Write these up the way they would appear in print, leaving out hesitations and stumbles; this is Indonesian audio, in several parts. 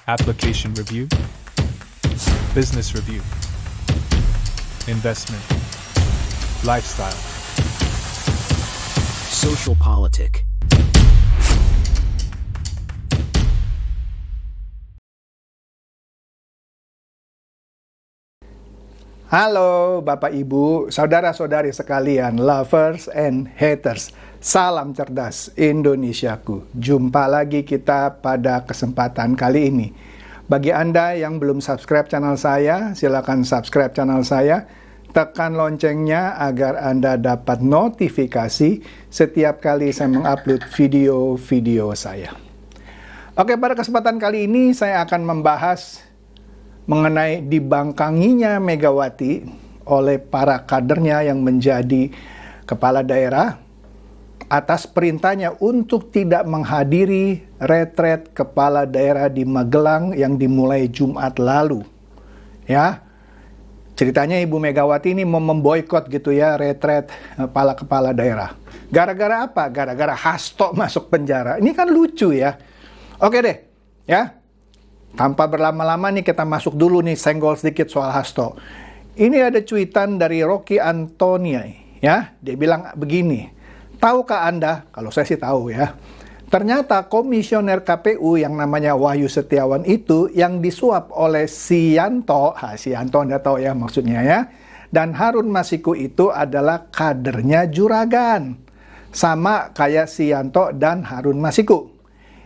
application review, business review, investment, lifestyle, social politic. Halo Bapak Ibu, saudara-saudari sekalian, lovers and haters. Salam cerdas Indonesiaku. Jumpa lagi kita pada kesempatan kali ini. Bagi Anda yang belum subscribe channel saya, silakan subscribe channel saya. Tekan loncengnya agar Anda dapat notifikasi setiap kali saya mengupload video-video saya. Oke, pada kesempatan kali ini saya akan membahas mengenai dibangkanginya Megawati oleh para kadernya yang menjadi kepala daerah atas perintahnya untuk tidak menghadiri retret kepala daerah di Magelang yang dimulai Jumat lalu. Ya, ceritanya Ibu Megawati ini mau memboikot gitu ya retret kepala daerah. Gara-gara apa? Gara-gara Hasto masuk penjara. Ini kan lucu ya. Oke deh, ya. Tanpa berlama-lama nih kita masuk dulu nih, senggol sedikit soal Hasto. Ini ada cuitan dari Rocky Antonia, ya. Dia bilang begini, tahukah Anda, kalau saya sih tahu ya, ternyata komisioner KPU yang namanya Wahyu Setiawan itu yang disuap oleh Sianto, Sianto Anda tahu ya maksudnya ya, dan Harun Masiku itu adalah kadernya Juragan. Sama kayak Sianto dan Harun Masiku.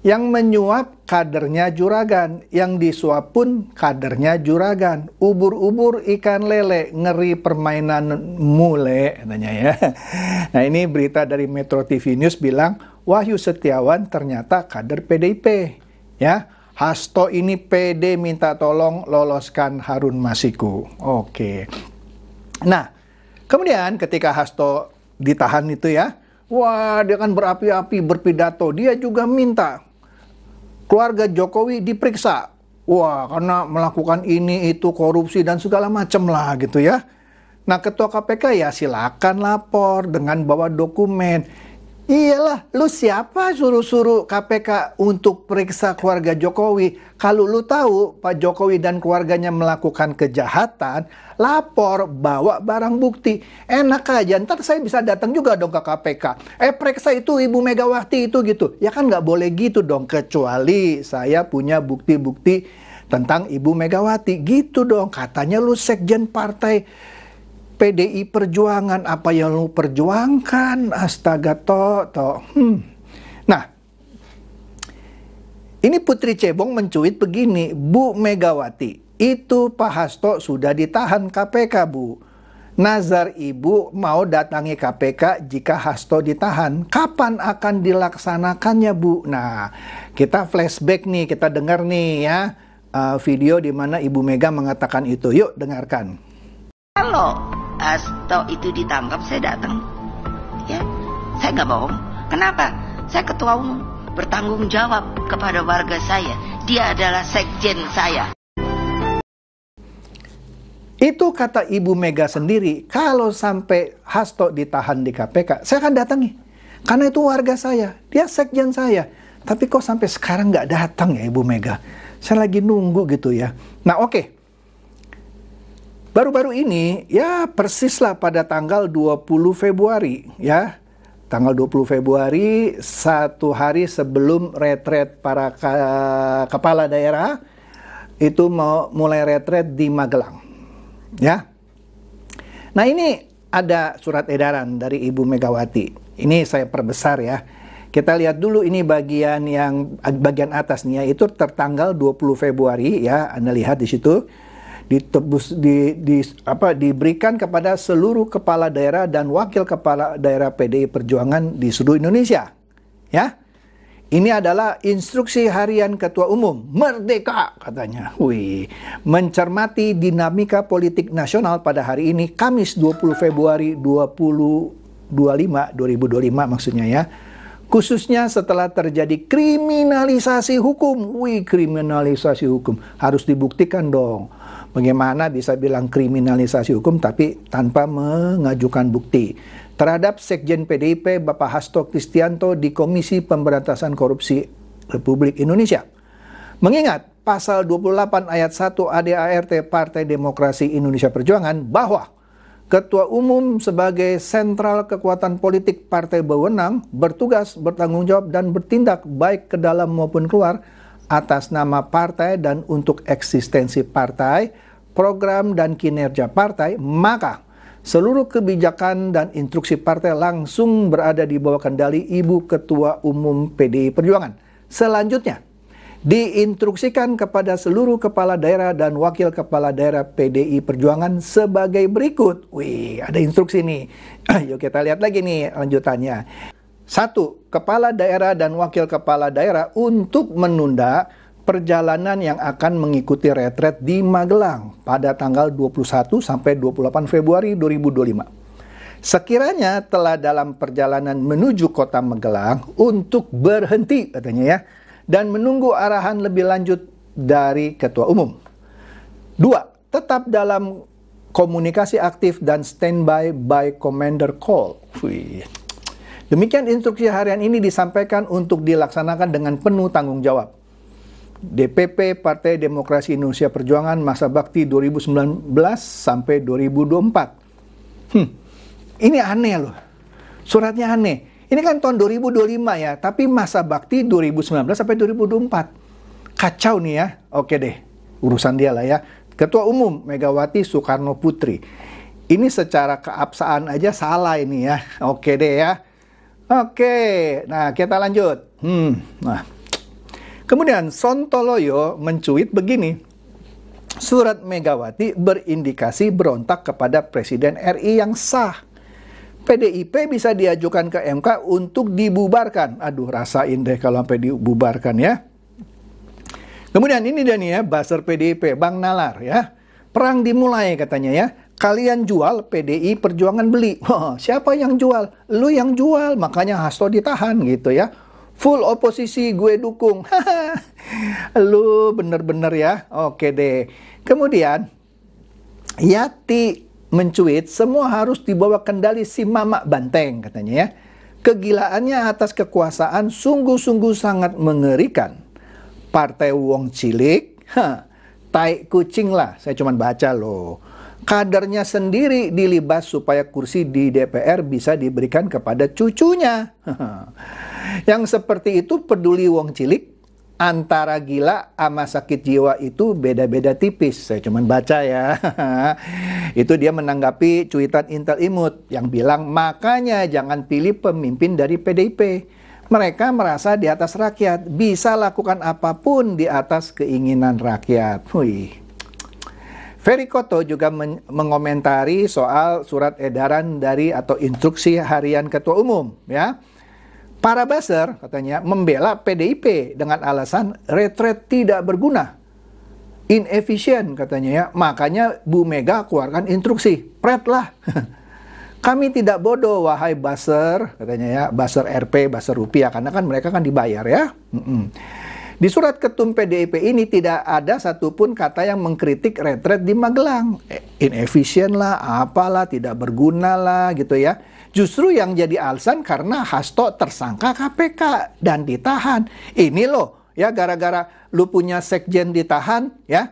Yang menyuap kadernya Juragan, yang disuap pun kadernya Juragan. Ubur-ubur ikan lele, ngeri permainan mule, katanya ya. Nah ini berita dari Metro TV News bilang, Wahyu Setiawan ternyata kader PDIP. Ya, Hasto ini PD minta tolong loloskan Harun Masiku. Oke. Nah, kemudian ketika Hasto ditahan itu ya, wah dia kan berapi-api berpidato, dia juga minta keluarga Jokowi diperiksa. Wah, karena melakukan ini, itu, korupsi, dan segala macam lah gitu ya. Nah, Ketua KPK ya silakan lapor dengan bawa dokumen. Iyalah, lu siapa suruh-suruh KPK untuk periksa keluarga Jokowi? Kalau lu tahu Pak Jokowi dan keluarganya melakukan kejahatan, lapor, bawa barang bukti. Enak aja, ntar saya bisa datang juga dong ke KPK. Periksa itu Ibu Megawati itu gitu. Ya kan nggak boleh gitu dong, kecuali saya punya bukti-bukti tentang Ibu Megawati. Gitu dong, katanya lu sekjen partai PDI Perjuangan, apa yang lu perjuangkan? Astaga toh. Nah, ini Putri Cebong mencuit begini, Bu Megawati, itu Pak Hasto sudah ditahan KPK, Bu. Nazar Ibu mau datangi KPK jika Hasto ditahan. Kapan akan dilaksanakannya, Bu? Nah, kita flashback nih, kita dengar nih ya video di mana Ibu Mega mengatakan itu. Yuk dengarkan. Kalau Hasto itu ditangkap, saya datang. Ya, saya nggak bohong. Kenapa? Saya ketua umum, bertanggung jawab kepada warga saya. Dia adalah sekjen saya. Itu kata Ibu Mega sendiri, kalau sampai Hasto ditahan di KPK, saya akan datangi. Karena itu warga saya, dia sekjen saya. Tapi kok sampai sekarang nggak datang ya Ibu Mega? Saya lagi nunggu gitu ya. Nah oke. Baru-baru ini, ya persislah pada tanggal 20 Februari, ya. Tanggal 20 Februari, satu hari sebelum retret para kepala daerah, itu mau mulai retret di Magelang, ya. Nah ini ada surat edaran dari Ibu Megawati. Ini saya perbesar ya. Kita lihat dulu ini bagian atas nih ya, itu tertanggal 20 Februari ya, Anda lihat di situ. Diberikan kepada seluruh kepala daerah dan wakil kepala daerah PDI Perjuangan di seluruh Indonesia. Ya. Ini adalah instruksi harian Ketua Umum. Merdeka katanya. Wih, mencermati dinamika politik nasional pada hari ini Kamis 20 Februari 2025 maksudnya ya. Khususnya setelah terjadi kriminalisasi hukum. Wih, kriminalisasi hukum harus dibuktikan dong. Bagaimana bisa bilang kriminalisasi hukum tapi tanpa mengajukan bukti terhadap Sekjen PDIP Bapak Hasto Kristianto di Komisi Pemberantasan Korupsi Republik Indonesia. Mengingat pasal 28 ayat 1 ADART Partai Demokrasi Indonesia Perjuangan bahwa Ketua Umum sebagai sentral kekuatan politik partai berwenang, bertugas, bertanggung jawab, dan bertindak baik ke dalam maupun keluar atas nama partai dan untuk eksistensi partai, program dan kinerja partai, maka seluruh kebijakan dan instruksi partai langsung berada di bawah kendali Ibu Ketua Umum PDI Perjuangan. Selanjutnya, diinstruksikan kepada seluruh kepala daerah dan wakil kepala daerah PDI Perjuangan sebagai berikut. Wih, ada instruksi nih. Yuk kita lihat lagi nih lanjutannya. 1. Kepala daerah dan wakil kepala daerah untuk menunda perjalanan yang akan mengikuti retret di Magelang pada tanggal 21 sampai 28 Februari 2025. Sekiranya telah dalam perjalanan menuju kota Magelang untuk berhenti katanya ya, dan menunggu arahan lebih lanjut dari Ketua Umum. 2. Tetap dalam komunikasi aktif dan standby by commander call. Wih. Demikian instruksi harian ini disampaikan untuk dilaksanakan dengan penuh tanggung jawab. DPP Partai Demokrasi Indonesia Perjuangan masa bakti 2019 sampai 2024. Ini aneh loh. Suratnya aneh. Ini kan tahun 2025 ya, tapi masa bakti 2019 sampai 2024. Kacau nih ya. Oke deh, urusan dia lah ya. Ketua Umum Megawati Soekarno Putri. Ini secara keabsahan aja salah ini ya. Oke deh ya. Oke, nah kita lanjut. Nah, kemudian Sontoloyo mencuit begini. Surat Megawati berindikasi berontak kepada Presiden RI yang sah. PDIP bisa diajukan ke MK untuk dibubarkan. Aduh, rasain deh kalau sampai dibubarkan ya. Kemudian ini dia nih ya, buzzer PDIP, Bang Nalar ya. Perang dimulai katanya ya. Kalian jual, PDI Perjuangan beli. Oh, siapa yang jual? Lu yang jual, makanya Hasto ditahan gitu ya. Full oposisi gue dukung. Lu bener-bener ya. Oke deh. Kemudian Yati mencuit, semua harus dibawa kendali si Mamak Banteng katanya ya. Kegilaannya atas kekuasaan sungguh-sungguh sangat mengerikan. Partai Wong Cilik, tai kucing lah, saya cuma baca loh. Kadernya sendiri dilibas supaya kursi di DPR bisa diberikan kepada cucunya. Yang seperti itu peduli Wong Cilik. Antara gila sama sakit jiwa itu beda-beda tipis. Saya cuma baca ya. Itu dia menanggapi cuitan Intel Imut yang bilang makanya jangan pilih pemimpin dari PDIP. Mereka merasa di atas rakyat, bisa lakukan apapun di atas keinginan rakyat. Wih. Ferry Koto juga mengomentari soal surat edaran dari atau instruksi harian Ketua Umum ya. Para buzzer katanya membela PDIP dengan alasan retret tidak berguna, inefisien katanya ya. Makanya Bu Mega keluarkan instruksi, pret lah. Kami tidak bodoh wahai buzzer katanya ya, buzzer RP, buzzer rupiah karena kan mereka kan dibayar ya. Di surat ketum PDIP ini tidak ada satupun kata yang mengkritik retret di Magelang. Inefisien lah, apalah, tidak berguna lah gitu ya. Justru yang jadi alasan karena Hasto tersangka KPK dan ditahan. Ini loh, ya gara-gara lu punya sekjen ditahan, ya,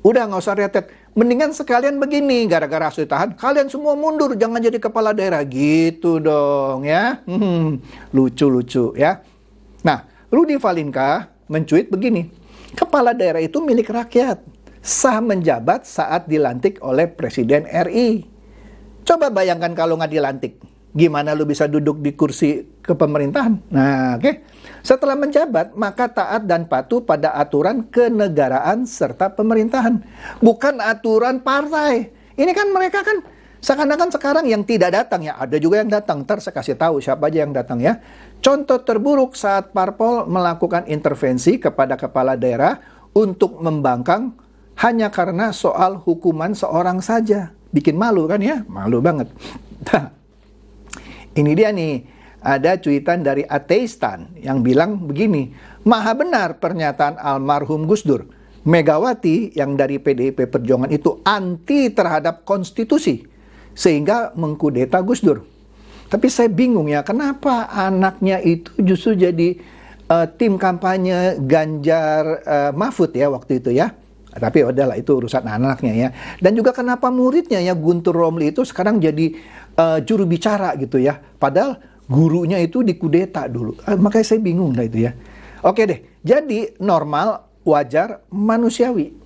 udah nggak usah retret. Mendingan sekalian begini, gara-gara Hasto ditahan, kalian semua mundur, jangan jadi kepala daerah. Gitu dong, ya. Lucu-lucu, ya. Nah, Rudy Valinka mencuit begini, kepala daerah itu milik rakyat, sah menjabat saat dilantik oleh Presiden RI. Coba bayangkan kalau nggak dilantik, gimana lu bisa duduk di kursi kepemerintahan? Nah, oke. Setelah menjabat, maka taat dan patuh pada aturan kenegaraan serta pemerintahan, bukan aturan partai. Ini kan mereka kan seakan-akan sekarang yang tidak datang ya, ada juga yang datang. Ntar saya kasih tahu siapa aja yang datang ya. Contoh terburuk saat parpol melakukan intervensi kepada kepala daerah untuk membangkang hanya karena soal hukuman seorang saja. Bikin malu kan ya, malu banget. Ini dia nih, ada cuitan dari Ateistan yang bilang begini, maha benar pernyataan almarhum Gus Dur. Megawati yang dari PDIP Perjuangan itu anti terhadap konstitusi, sehingga mengkudeta Gus Dur. Tapi saya bingung ya, kenapa anaknya itu justru jadi tim kampanye Ganjar Mahfud ya waktu itu ya. Tapi udahlah itu urusan anaknya ya. Dan juga kenapa muridnya ya Guntur Romli itu sekarang jadi juru bicara gitu ya. Padahal gurunya itu dikudeta dulu. Makanya saya bingung lah itu ya. Oke deh. Jadi normal, wajar, manusiawi.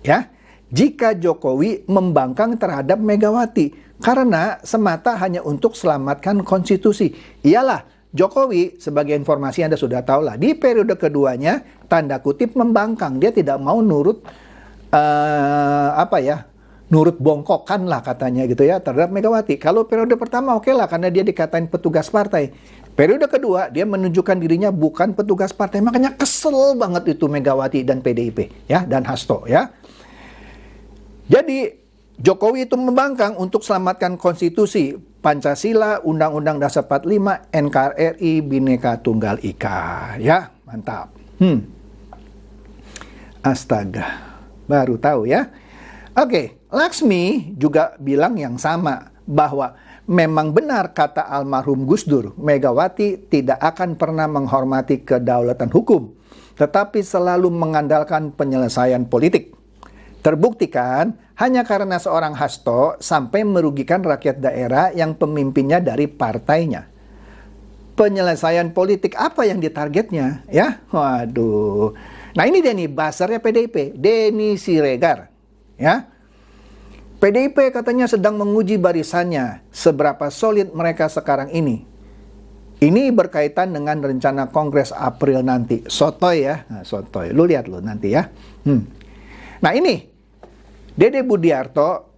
Ya. Jika Jokowi membangkang terhadap Megawati karena semata hanya untuk selamatkan konstitusi. Iyalah, Jokowi sebagai informasi Anda sudah tahu lah, di periode keduanya tanda kutip membangkang. Dia tidak mau nurut nurut bongkokan lah katanya gitu ya terhadap Megawati. Kalau periode pertama oke lah karena dia dikatain petugas partai. Periode kedua dia menunjukkan dirinya bukan petugas partai. Makanya kesel banget itu Megawati dan PDIP ya dan Hasto ya. Jadi Jokowi itu membangkang untuk selamatkan konstitusi, Pancasila, Undang-Undang Dasar 45, NKRI, Bhinneka Tunggal Ika. Ya, mantap. Astaga, baru tahu ya. Oke, Laksmi juga bilang yang sama, bahwa memang benar kata almarhum Gus Dur, Megawati tidak akan pernah menghormati kedaulatan hukum, tetapi selalu mengandalkan penyelesaian politik. Terbuktikan hanya karena seorang Hasto sampai merugikan rakyat daerah yang pemimpinnya dari partainya. Penyelesaian politik apa yang ditargetnya? Ya, waduh. Nah ini dia nih basarnya PDIP, Denny Siregar. Ya, PDIP katanya sedang menguji barisannya, seberapa solid mereka sekarang ini. Ini berkaitan dengan rencana Kongres April nanti. Sotoy ya, nah, sotoy. Lu lihat lu nanti ya. Nah ini Dede Budiarto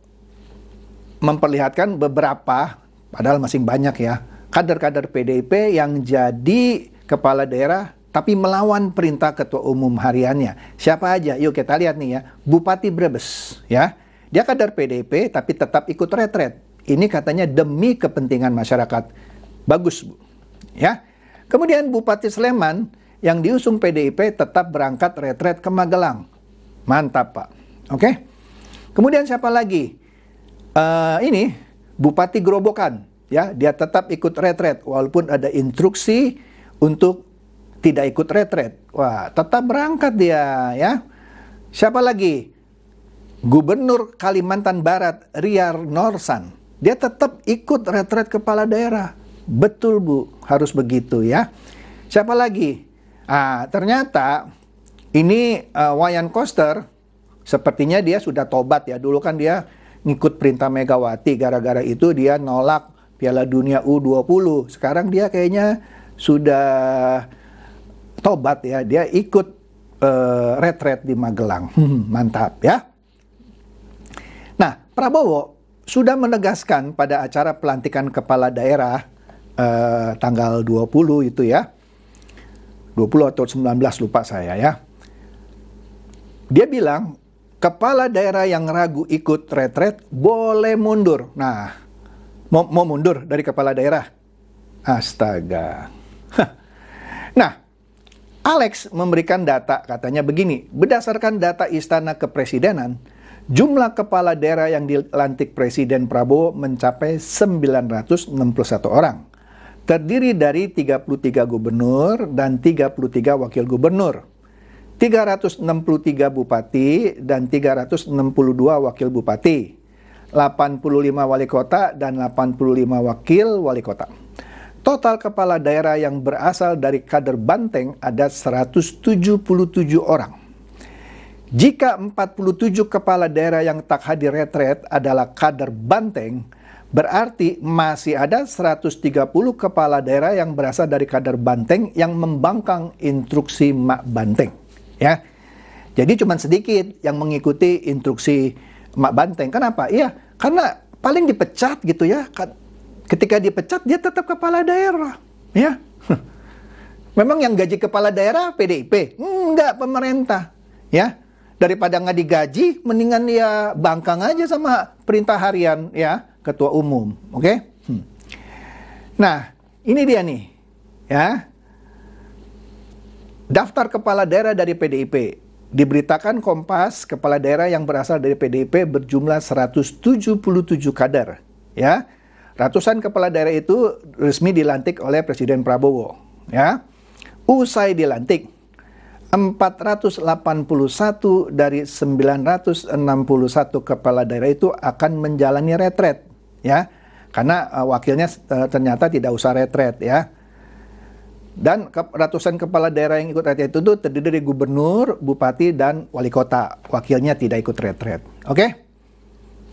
memperlihatkan beberapa, padahal masih banyak ya, kader-kader PDIP yang jadi kepala daerah tapi melawan perintah ketua umum hariannya. Siapa aja? Yuk kita lihat nih ya. Bupati Brebes ya. Dia kader PDIP tapi tetap ikut retret. Ini katanya demi kepentingan masyarakat. Bagus, Bu. Ya. Kemudian Bupati Sleman yang diusung PDIP tetap berangkat retret ke Magelang. Mantap, Pak. Oke. Kemudian siapa lagi? Ini Bupati Grobogan, ya, dia tetap ikut retret walaupun ada instruksi untuk tidak ikut retret. Wah, tetap berangkat dia, ya. Siapa lagi? Gubernur Kalimantan Barat Riar Norsan, dia tetap ikut retret kepala daerah. Betul, Bu, harus begitu ya. Siapa lagi? Ternyata ini Wayan Koster. Sepertinya dia sudah tobat ya. Dulu kan dia ngikut perintah Megawati. Gara-gara itu dia nolak Piala Dunia U20. Sekarang dia kayaknya sudah tobat ya. Dia ikut retret di Magelang. Mantap ya. Nah, Prabowo sudah menegaskan pada acara pelantikan kepala daerah tanggal 20 itu ya. 20 atau 19 lupa saya ya. Dia bilang kepala daerah yang ragu ikut retret boleh mundur. Nah, mau mundur dari kepala daerah. Astaga. Nah, Alex memberikan data katanya begini. Berdasarkan data Istana Kepresidenan, jumlah kepala daerah yang dilantik Presiden Prabowo mencapai 961 orang. Terdiri dari 33 gubernur dan 33 wakil gubernur. 363 bupati dan 362 wakil bupati, 85 wali kota dan 85 wakil wali kota. Total kepala daerah yang berasal dari kader Banteng ada 177 orang. Jika 47 kepala daerah yang tak hadir retret adalah kader Banteng, berarti masih ada 130 kepala daerah yang berasal dari kader Banteng yang membangkang instruksi Mak Banteng. Ya, jadi cuma sedikit yang mengikuti instruksi Mak Banteng. Kenapa? Iya, karena paling dipecat gitu ya. Ketika dipecat dia tetap kepala daerah. Ya, memang yang gaji kepala daerah PDIP, enggak pemerintah. Ya, daripada nggak digaji, mendingan dia bangkang aja sama perintah harian ya ketua umum. Oke? Nah, ini dia nih, ya. Daftar kepala daerah dari PDIP. Diberitakan Kompas, kepala daerah yang berasal dari PDIP berjumlah 177 kader. Ya, ratusan kepala daerah itu resmi dilantik oleh Presiden Prabowo. Ya, Usai dilantik, 481 dari 961 kepala daerah itu akan menjalani retret, ya. Karena wakilnya ternyata tidak usah retret, ya. Dan ratusan kepala daerah yang ikut retret itu terdiri dari gubernur, bupati, dan wali kota. Wakilnya tidak ikut retret. Oke?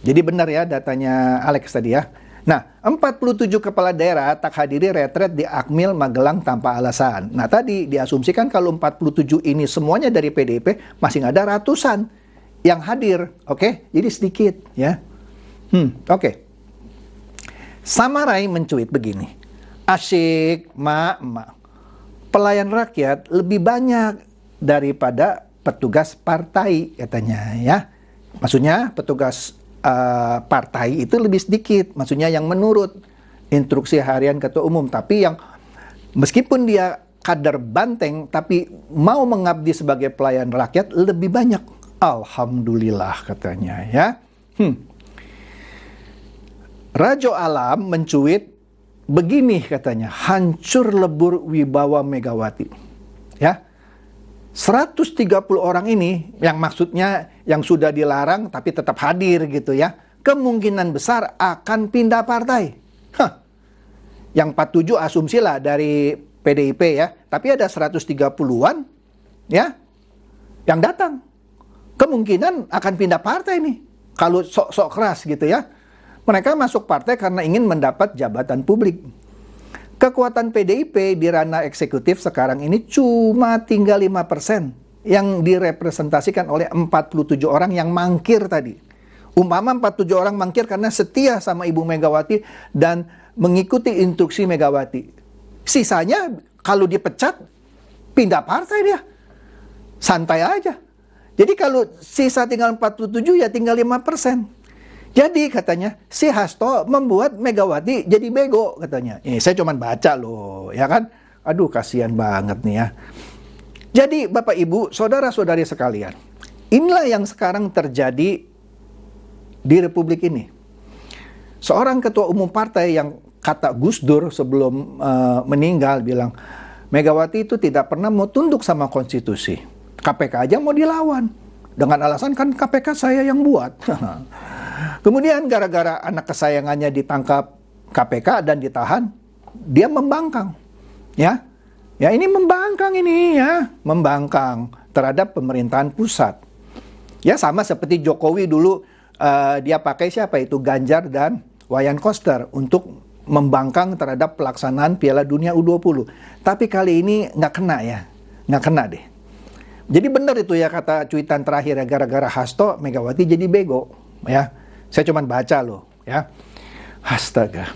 Jadi benar ya datanya Alex tadi ya. Nah, 47 kepala daerah tak hadiri retret di Akmil Magelang tanpa alasan. Nah, tadi diasumsikan kalau 47 ini semuanya dari PDIP, masih ada ratusan yang hadir. Oke? Jadi sedikit ya. Oke. Samarai mencuit begini. Asyik, mak. Pelayan rakyat lebih banyak daripada petugas partai katanya ya. Maksudnya petugas partai itu lebih sedikit. Maksudnya yang menurut instruksi harian ketua umum. Tapi yang meskipun dia kader banteng tapi mau mengabdi sebagai pelayan rakyat lebih banyak. Alhamdulillah katanya ya. Rajo Alam mencuit begini katanya, hancur lebur wibawa Megawati. Ya. 130 orang ini yang maksudnya yang sudah dilarang tapi tetap hadir gitu ya. Kemungkinan besar akan pindah partai. Yang 47 asumsilah dari PDIP ya, tapi ada 130-an ya yang datang. Kemungkinan akan pindah partai nih. Kalau sok-sok keras gitu ya. Mereka masuk partai karena ingin mendapat jabatan publik. Kekuatan PDIP di ranah eksekutif sekarang ini cuma tinggal 5% yang direpresentasikan oleh 47 orang yang mangkir tadi. Umpama 47 orang mangkir karena setia sama Ibu Megawati dan mengikuti instruksi Megawati. Sisanya kalau dipecat, pindah partai dia. Santai aja. Jadi kalau sisa tinggal 47 ya tinggal 5%. Jadi katanya si Hasto membuat Megawati jadi bego katanya. Ini saya cuma baca loh, ya kan? Aduh kasihan banget nih ya. Jadi Bapak Ibu, saudara-saudari sekalian, inilah yang sekarang terjadi di Republik ini. Seorang ketua umum partai yang kata Gus Dur sebelum meninggal bilang, Megawati itu tidak pernah mau tunduk sama konstitusi. KPK aja mau dilawan. Dengan alasan kan KPK saya yang buat. Kemudian gara-gara anak kesayangannya ditangkap KPK dan ditahan, dia membangkang. Ya ini membangkang ini ya, membangkang terhadap pemerintahan pusat. Ya sama seperti Jokowi dulu dia pakai siapa itu Ganjar dan Wayan Koster untuk membangkang terhadap pelaksanaan Piala Dunia U20. Tapi kali ini nggak kena ya, nggak kena deh. Jadi benar itu ya kata cuitan terakhir ya, gara-gara Hasto Megawati jadi bego ya. Saya cuma baca loh ya. Astaga.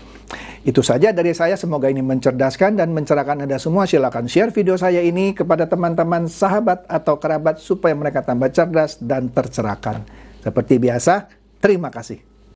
Itu saja dari saya, semoga ini mencerdaskan dan mencerahkan Anda semua. Silakan share video saya ini kepada teman-teman, sahabat atau kerabat supaya mereka tambah cerdas dan tercerahkan. Seperti biasa, terima kasih.